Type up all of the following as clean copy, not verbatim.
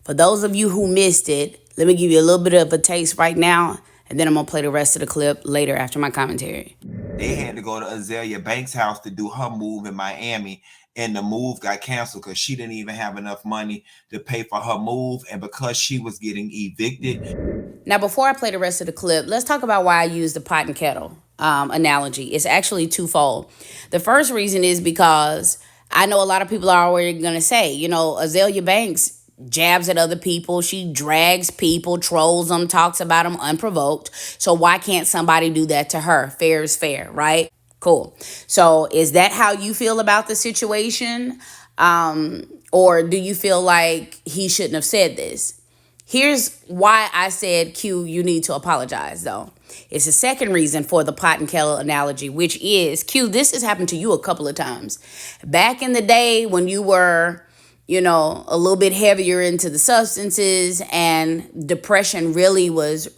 For those of you who missed it, let me give you a little bit of a taste right now, and then I'm going to play the rest of the clip later after my commentary. They had to go to Azealia Banks' house to do her move in Miami, and the move got canceled because she didn't even have enough money to pay for her move, and because she was getting evicted. Now, before I play the rest of the clip, let's talk about why I use the pot and kettle analogy. It's actually twofold. The first reason is because I know a lot of people are already going to say, Azealia Banks jabs at other people. She drags people, trolls them, talks about them unprovoked. So why can't somebody do that to her? Fair is fair, right? Cool. So is that how you feel about the situation? Or do you feel like he shouldn't have said this? Here's why I said, Q, you need to apologize, though. It's the second reason for the pot and kettle analogy, which is, Q, this has happened to you a couple of times. Back in the day when you were, a little bit heavier into the substances and depression really was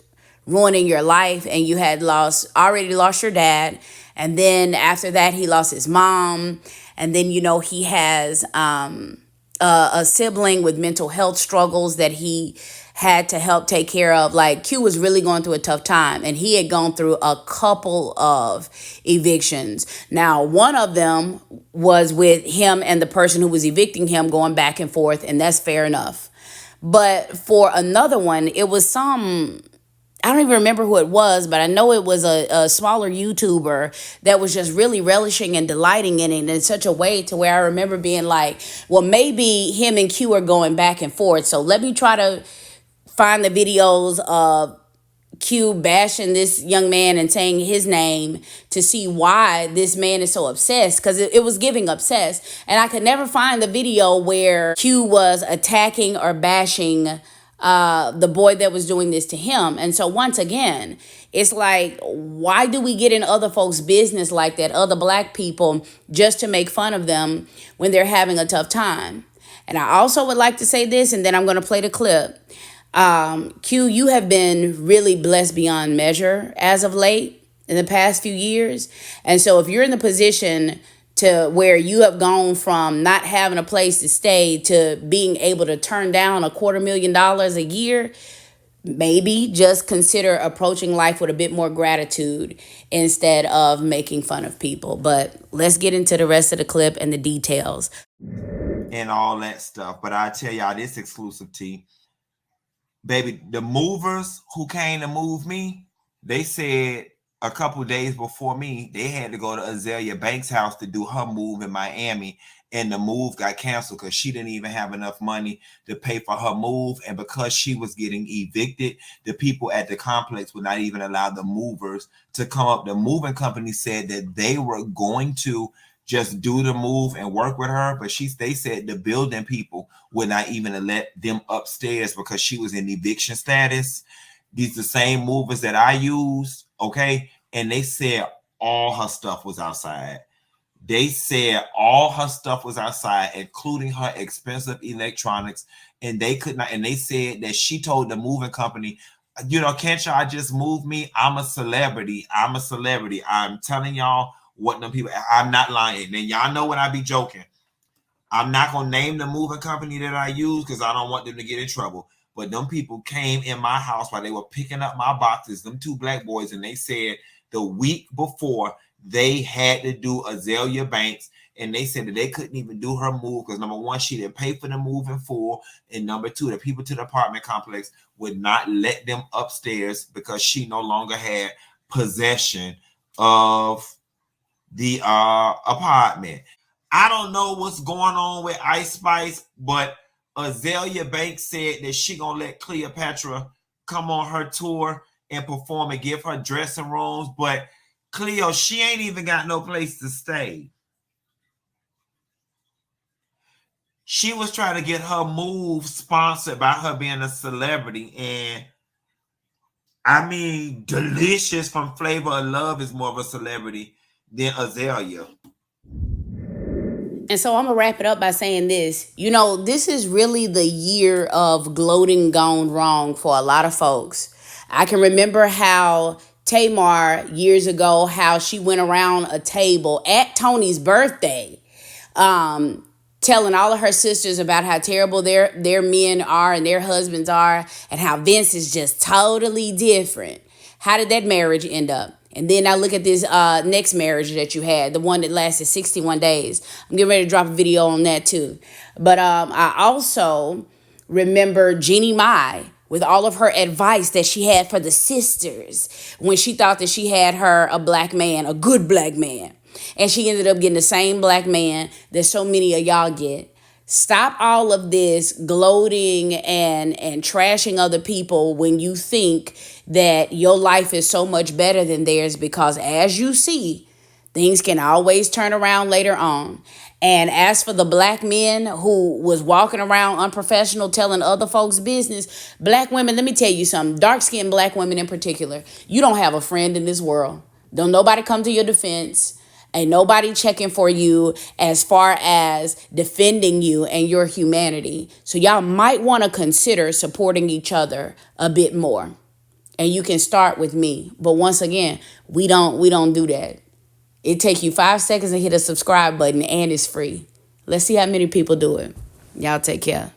ruining your life, and you had already lost your dad, and then after that he lost his mom, and then he has a sibling with mental health struggles that he had to help take care of. Like, Q was really going through a tough time, and he had gone through a couple of evictions. Now, one of them was with him and the person who was evicting him going back and forth, and that's fair enough. But for another one, it was I don't even remember who it was, but I know it was a smaller YouTuber that was just really relishing and delighting in it in such a way to where I remember being like, well, maybe him and Q are going back and forth. So let me try to find the videos of Q bashing this young man and saying his name to see why this man is so obsessed, because it was giving obsessed. And I could never find the video where Q was attacking or bashing the boy that was doing this to him. And so once again, it's like, why do we get in other folks' business like that, other black people, just to make fun of them when they're having a tough time? And I also would like to say this, and then I'm going to play the clip. Q, you have been really blessed beyond measure as of late in the past few years. And so if you're in the position to where you have gone from not having a place to stay to being able to turn down $250,000 a year, maybe just consider approaching life with a bit more gratitude instead of making fun of people. But let's get into the rest of the clip and the details. And all that stuff. But I tell y'all this exclusive tea. Baby, the movers who came to move me, they said a couple days before me, they had to go to Azealia Banks' house to do her move in Miami, and the move got canceled because she didn't even have enough money to pay for her move, and because she was getting evicted, the people at the complex would not even allow the movers to come up. The moving company said that they were going to just do the move and work with her, but they said the building people would not even let them upstairs because she was in eviction status. These are the same movers that I used, okay? And they said all her stuff was outside. They said all her stuff was outside, including her expensive electronics, and they could not. And they said that she told the moving company, can't y'all just move me? I'm a celebrity. I'm telling y'all what them people. I'm not lying. And y'all know when I be joking. I'm not gonna name the moving company that I use because I don't want them to get in trouble. But them people came in my house while they were picking up my boxes, them two black boys, and they said the week before they had to do Azealia Banks, and they said that they couldn't even do her move because number one, she didn't pay for the move in full, and number two, the people to the apartment complex would not let them upstairs because she no longer had possession of the apartment. I don't know what's going on with Ice Spice, but Azealia Banks said that she gonna let Cleotrapa come on her tour and perform and give her dressing rooms, but Cleo, she ain't even got no place to stay. She was trying to get her move sponsored by her being a celebrity, and I mean, Delicious from Flavor of Love is more of a celebrity than Azealia. And so I'm going to wrap it up by saying this. This is really the year of gloating gone wrong for a lot of folks. I can remember how Tamar years ago, how she went around a table at Tony's birthday, telling all of her sisters about how terrible their men are and their husbands are, and how Vince is just totally different. How did that marriage end up? And then I look at this next marriage that you had, the one that lasted 61 days. I'm getting ready to drop a video on that too. But I also remember Jeannie Mai with all of her advice that she had for the sisters when she thought that she had her a black man, a good black man. And she ended up getting the same black man that so many of y'all get. Stop all of this gloating and trashing other people when you think that your life is so much better than theirs, because as you see, things can always turn around later on. And as for the black men who was walking around unprofessional telling other folks business, black women, let me tell you something, dark-skinned black women in particular, you don't have a friend in this world. Don't nobody come to your defense. Ain't nobody checking for you as far as defending you and your humanity. So y'all might want to consider supporting each other a bit more. And you can start with me. But once again, we don't do that. It takes you 5 seconds to hit a subscribe button, and it's free. Let's see how many people do it. Y'all take care.